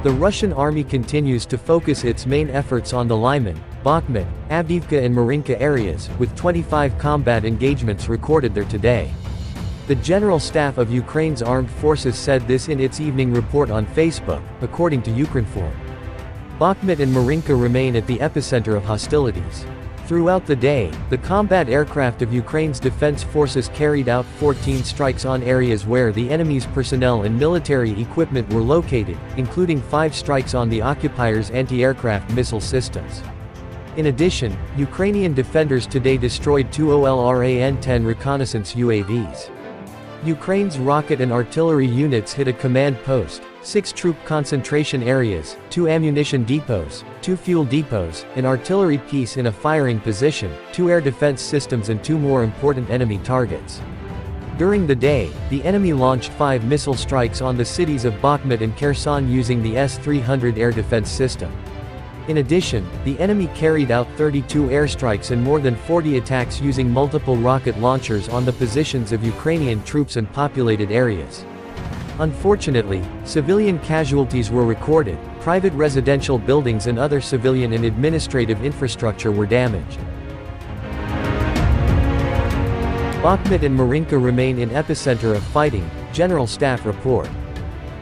The Russian army continues to focus its main efforts on the Lyman, Bakhmut, Avdiivka and Marinka areas, with 25 combat engagements recorded there today. The General Staff of Ukraine's armed forces said this in its evening report on Facebook, according to Ukrinform. Bakhmut and Marinka remain at the epicenter of hostilities. Throughout the day, the combat aircraft of Ukraine's defense forces carried out 14 strikes on areas where the enemy's personnel and military equipment were located, including 5 strikes on the occupiers' anti-aircraft missile systems. In addition, Ukrainian defenders today destroyed 2 OLRAN-10 reconnaissance UAVs. Ukraine's rocket and artillery units hit a command post, 6 troop concentration areas, 2 ammunition depots, 2 fuel depots, an artillery piece in a firing position, 2 air defense systems and 2 more important enemy targets. During the day, the enemy launched 5 missile strikes on the cities of Bakhmut and Kherson using the S-300 air defense system. In addition, the enemy carried out 32 airstrikes and more than 40 attacks using multiple rocket launchers on the positions of Ukrainian troops and populated areas. Unfortunately, civilian casualties were recorded, private residential buildings and other civilian and administrative infrastructure were damaged. Bakhmut and Marinka remain in epicenter of fighting, General Staff report.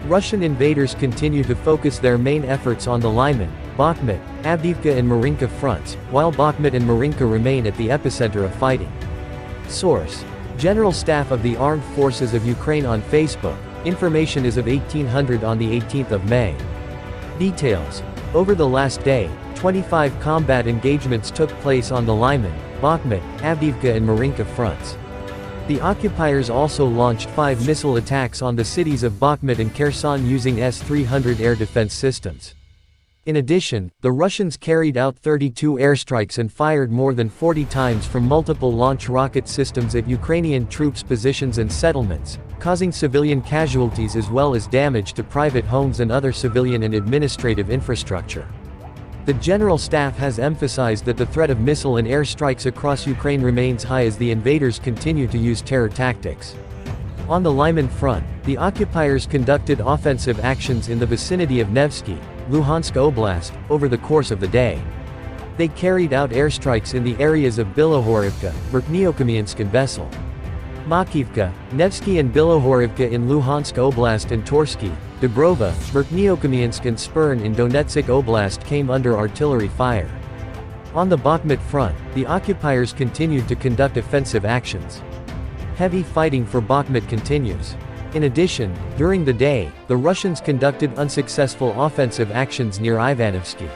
Russian invaders continue to focus their main efforts on the Lyman, Bakhmut, Avdiivka and Marinka fronts, while Bakhmut and Marinka remain at the epicenter of fighting. Source: General Staff of the Armed Forces of Ukraine on Facebook. Information is of 1800 on the 18th of May. Details: over the last day, 25 combat engagements took place on the Lyman, Bakhmut, Avdiivka and Marinka fronts. The occupiers also launched 5 missile attacks on the cities of Bakhmut and Kherson using S-300 air defense systems. In addition, the Russians carried out 32 airstrikes and fired more than 40 times from multiple launch rocket systems at Ukrainian troops' positions and settlements, causing civilian casualties as well as damage to private homes and other civilian and administrative infrastructure. The General Staff has emphasized that the threat of missile and air strikes across Ukraine remains high as the invaders continue to use terror tactics. On the Lyman front, the occupiers conducted offensive actions in the vicinity of Nevsky, Luhansk Oblast, over the course of the day. They carried out airstrikes in the areas of Bilohorivka, Verkhnyokamyansk and Vesel. Makivka, Nevsky and Bilohorivka in Luhansk Oblast and Torsky, Dubrova, Verkhnyokamyansk and Spern in Donetsk Oblast came under artillery fire. On the Bakhmut front, the occupiers continued to conduct offensive actions. Heavy fighting for Bakhmut continues. In addition, during the day, the Russians conducted unsuccessful offensive actions near Ivanovsky.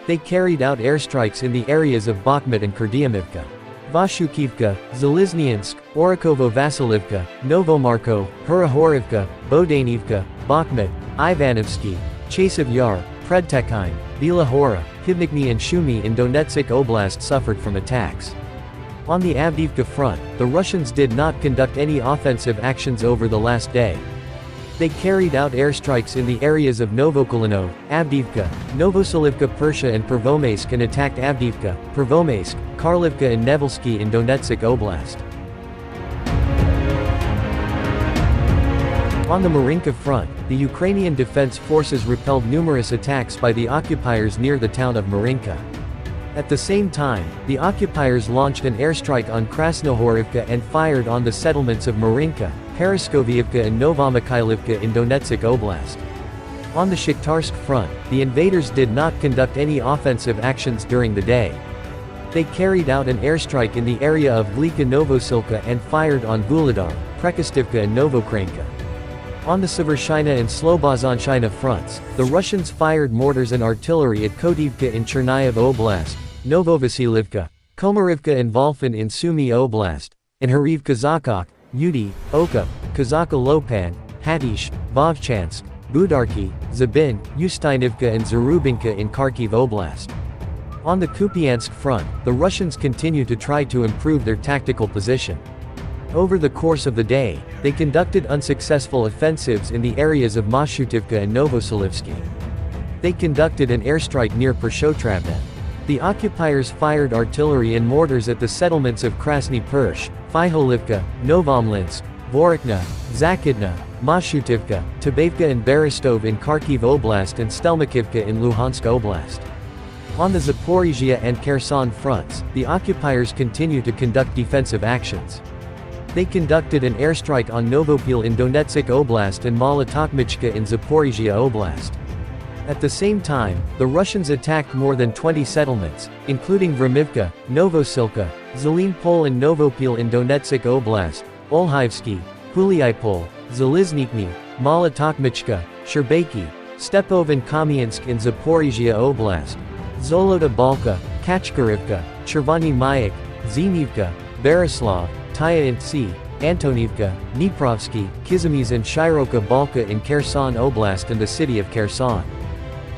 They carried out airstrikes in the areas of Bakhmut and Kurdyamivka. Vashukivka, Zalizniansk, Orikovo-Vasilivka, Novomarko, Hurahorivka, Bodanivka, Bakhmut, Ivanovsky, Chasev Yar, Predtekine, Bilahora, Hivnikny and Shumy in Donetsk Oblast suffered from attacks. On the Avdiivka front, the Russians did not conduct any offensive actions over the last day. They carried out airstrikes in the areas of Novokolinov, Avdiivka, Novoselivka Persha and Pervomaysk and attacked Avdiivka, Pervomaysk, Karlivka and Nevelsky in Donetsk Oblast. On the Marinka front, the Ukrainian Defense Forces repelled numerous attacks by the occupiers near the town of Marinka. At the same time, the occupiers launched an airstrike on Krasnohorivka and fired on the settlements of Marinka, Paraskoviivka and Novomikhailivka in Donetsk Oblast. On the Shakhtarsk front, the invaders did not conduct any offensive actions during the day. They carried out an airstrike in the area of Glika Novosilka and fired on Vuhledar, Prekostivka and Novokranka. On the Severshina and Slobozhanshina fronts, the Russians fired mortars and artillery at Kotivka in Chernihiv Oblast, Novovasilivka, Komarivka and Volfin in Sumy Oblast, and Hariv Kazakok, Yudi, Oka, Kazaka Lopan, Hatish, Vovchansk, Budarki, Zabin, Ustynivka and Zarubinka in Kharkiv Oblast. On the Kupiansk front, the Russians continue to try to improve their tactical position. Over the course of the day, they conducted unsuccessful offensives in the areas of Mashutivka and Novoselivsky. They conducted an airstrike near Pershotravna. The occupiers fired artillery and mortars at the settlements of Krasny Persh, Fiholivka, Novomlinsk, Vorokna, Zakidna, Mashutivka, Tabevka and Berestov in Kharkiv Oblast and Stelmakivka in Luhansk Oblast. On the Zaporizhia and Kherson fronts, the occupiers continue to conduct defensive actions. They conducted an airstrike on Novopil in Donetsk Oblast and Malotokhmachka in Zaporizhia Oblast. At the same time, the Russians attacked more than 20 settlements, including Vremivka, Novosilka, Zelimpol and Novopil in Donetsk Oblast, Olhivsky, Huliaipol, Zaliznikny, Malotokhmachka, Sherbaki, Stepov and Kamiansk in Zaporizhia Oblast, Zolota Balka, Kachkarivka, Chervony Mayak, Zenivka, Berislav, Tyaintsy, Antonivka, Dniprovsky, Kizimys and Shiroka Balka in Kherson Oblast and the city of Kherson.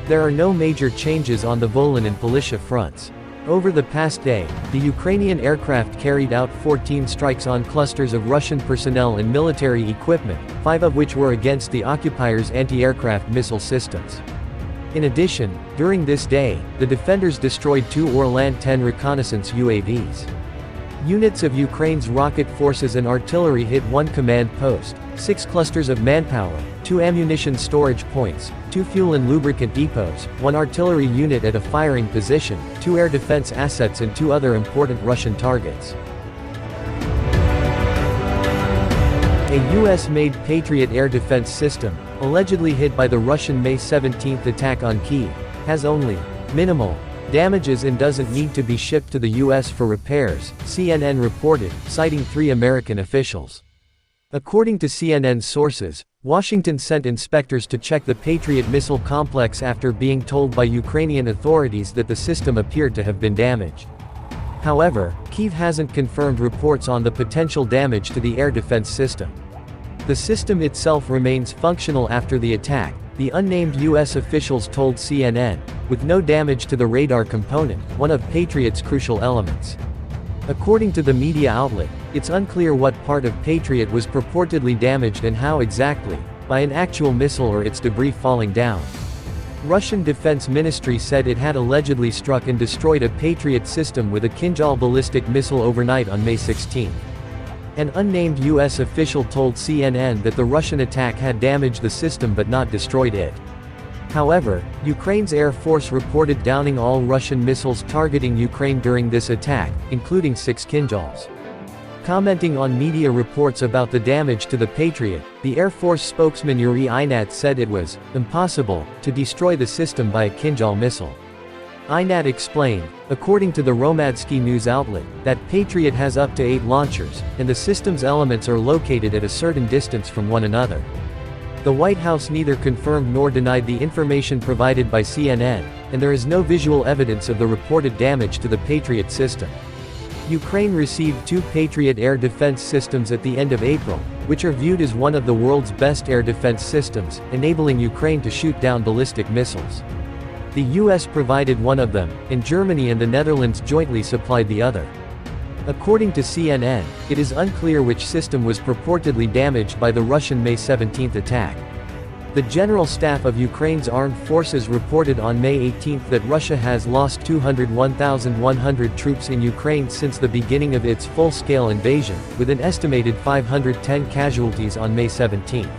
There are no major changes on the Volyn and Polishcha fronts. Over the past day, the Ukrainian aircraft carried out 14 strikes on clusters of Russian personnel and military equipment, 5 of which were against the occupiers' anti-aircraft missile systems. In addition, during this day, the defenders destroyed 2 Orlan-10 reconnaissance UAVs. Units of Ukraine's rocket forces and artillery hit 1 command post, 6 clusters of manpower, 2 ammunition storage points, 2 fuel and lubricant depots, 1 artillery unit at a firing position, 2 air defense assets and 2 other important Russian targets. A US-made Patriot air defense system, allegedly hit by the Russian May 17 attack on Kyiv, has only minimal damages and doesn't need to be shipped to the US for repairs, CNN reported, citing 3 American officials. According to CNN sources, Washington sent inspectors to check the Patriot missile complex after being told by Ukrainian authorities that the system appeared to have been damaged. However, Kyiv hasn't confirmed reports on the potential damage to the air defense system. The system itself remains functional after the attack, the unnamed US officials told CNN, with no damage to the radar component, one of Patriot's crucial elements. According to the media outlet, it's unclear what part of Patriot was purportedly damaged and how exactly, by an actual missile or its debris falling down. Russian Defense Ministry said it had allegedly struck and destroyed a Patriot system with a Kinjal ballistic missile overnight on May 16. An unnamed US official told CNN that the Russian attack had damaged the system but not destroyed it. However, Ukraine's Air Force reported downing all Russian missiles targeting Ukraine during this attack, including 6 Kinjals. Commenting on media reports about the damage to the Patriot, the Air Force spokesman Yuri Inat said it was impossible to destroy the system by a Kinjal missile. Inat explained, according to the Romadsky news outlet, that Patriot has up to 8 launchers, and the system's elements are located at a certain distance from one another. The White House neither confirmed nor denied the information provided by CNN, and there is no visual evidence of the reported damage to the Patriot system. Ukraine received 2 Patriot air defense systems at the end of April, which are viewed as one of the world's best air defense systems, enabling Ukraine to shoot down ballistic missiles. The US provided one of them, and Germany and the Netherlands jointly supplied the other. According to CNN, it is unclear which system was purportedly damaged by the Russian May 17 attack. The General Staff of Ukraine's armed forces reported on May 18 that Russia has lost 201,100 troops in Ukraine since the beginning of its full-scale invasion, with an estimated 510 casualties on May 17.